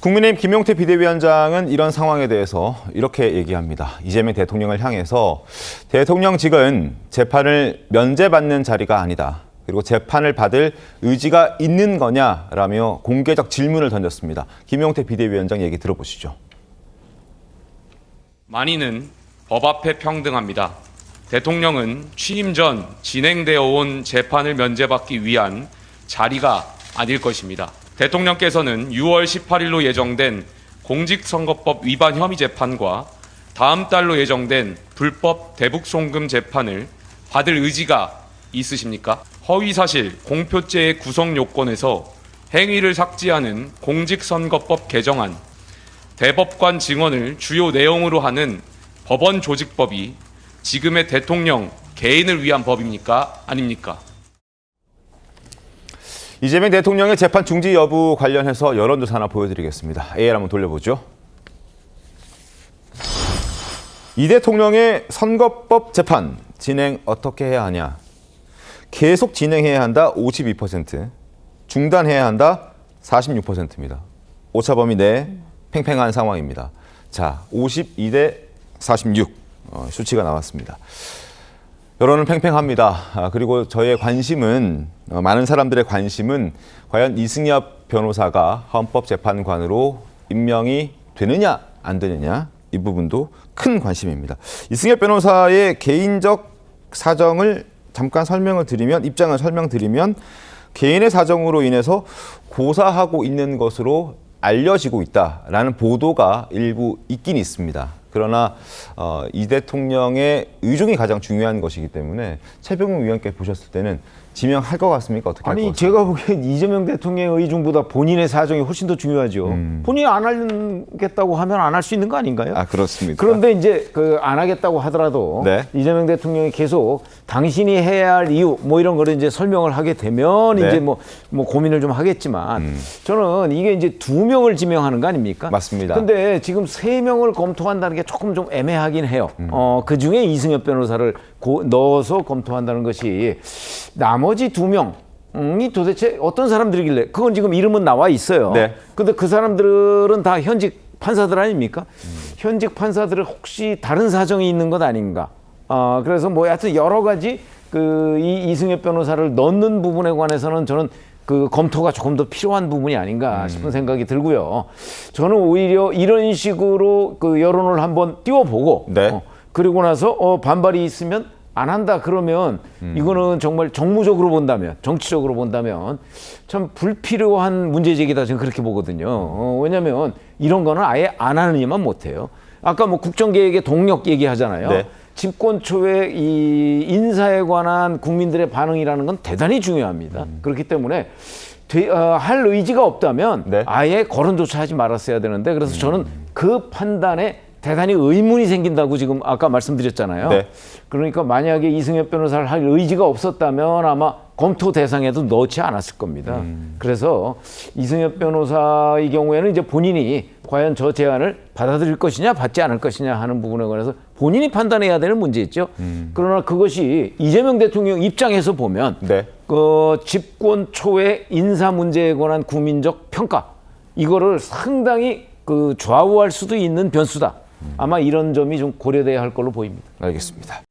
국민의힘 김용태 비대위원장은 이런 상황에 대해서 이렇게 얘기합니다. 이재명 대통령을 향해서 대통령직은 재판을 면제받는 자리가 아니다. 그리고 재판을 받을 의지가 있는 거냐라며 공개적 질문을 던졌습니다. 김용태 비대위원장 얘기 들어보시죠. 만인은 법 앞에 평등합니다. 대통령은 취임 전 진행되어 온 재판을 면제받기 위한 자리가 아닐 것입니다. 대통령께서는 6월 18일로 예정된 공직선거법 위반 혐의 재판과 다음 달로 예정된 불법 대북송금 재판을 받을 의지가 있으십니까? 허위사실, 공표죄의 구성 요건에서 행위를 삭제하는 공직선거법 개정안, 대법관 증언을 주요 내용으로 하는 법원 조직법이 지금의 대통령 개인을 위한 법입니까? 아닙니까? 이재명 대통령의 재판 중지 여부 관련해서 여론조사 하나 보여드리겠습니다. AR 한번 돌려보죠. 이 대통령의 선거법 재판 진행 어떻게 해야 하냐? 계속 진행해야 한다 52%, 중단해야 한다 46%입니다. 오차범위 내 팽팽한 상황입니다. 자, 52대 46 수치가 나왔습니다. 여론은 팽팽합니다. 그리고 저의 관심은, 많은 사람들의 관심은 과연 이승엽 변호사가 헌법재판관으로 임명이 되느냐 안 되느냐 이 부분도 큰 관심입니다. 이승엽 변호사의 개인적 사정을 잠깐 입장을 설명드리면 개인의 사정으로 인해서 고사하고 있는 것으로 알려지고 있다라는 보도가 일부 있긴 있습니다. 그러나 이 대통령의 의중이 가장 중요한 것이기 때문에 최병욱 위원께 보셨을 때는 지명할 것 같습니까? 어떻게 할 것 같습니까? 제가 보기엔 이재명 대통령의 의중보다 본인의 사정이 훨씬 더 중요하죠. 본인이 안 하겠다고 하면 안 할 수 있는 거 아닌가요? 아, 그렇습니다. 그런데 이제 안 하겠다고 하더라도 네. 이재명 대통령이 계속 당신이 해야 할 이유 뭐 이런 거를 이제 설명을 하게 되면 네. 이제 뭐 고민을 좀 하겠지만 저는 이게 이제 2명을 지명하는 거 아닙니까? 맞습니다. 근데 지금 3명을 검토한다는 게 조금 좀 애매하긴 해요. 그 중에 이승엽 변호사를 넣어서 검토한다는 것이 나머지 2명이 도대체 어떤 사람들이길래 그건 지금 이름은 나와 있어요. 네. 근데 그 사람들은 다 현직 판사들 아닙니까? 현직 판사들은 혹시 다른 사정이 있는 것 아닌가? 그래서 뭐 하여튼 여러 가지 이 이승엽 변호사를 넣는 부분에 관해서는 저는 그 검토가 조금 더 필요한 부분이 아닌가 싶은 생각이 들고요. 저는 오히려 이런 식으로 그 여론을 한번 띄워보고 네. 그리고 나서 반발이 있으면 안 한다 그러면 이거는 정말 정무적으로 본다면, 정치적으로 본다면 참 불필요한 문제제기다 저는 그렇게 보거든요. 왜냐하면 이런 거는 아예 안 하느니만 못해요. 아까 뭐 국정개혁의 동력 얘기하잖아요. 네. 집권 초에 이 인사에 관한 국민들의 반응이라는 건 대단히 중요합니다. 그렇기 때문에 할 의지가 없다면 네. 아예 거론조차 하지 말았어야 되는데 그래서 저는 그 판단에 대단히 의문이 생긴다고 지금 아까 말씀드렸잖아요. 네. 그러니까 만약에 이승엽 변호사를 할 의지가 없었다면 아마 검토 대상에도 넣지 않았을 겁니다. 그래서 이승엽 변호사의 경우에는 이제 본인이 과연 저 제안을 받아들일 것이냐 받지 않을 것이냐 하는 부분에 관해서 본인이 판단해야 되는 문제있죠. 그러나 그것이 이재명 대통령 입장에서 보면 네. 집권 초의 인사 문제에 관한 국민적 평가 이거를 상당히 좌우할 수도 있는 변수다. 아마 이런 점이 좀 고려돼야 할 걸로 보입니다. 알겠습니다.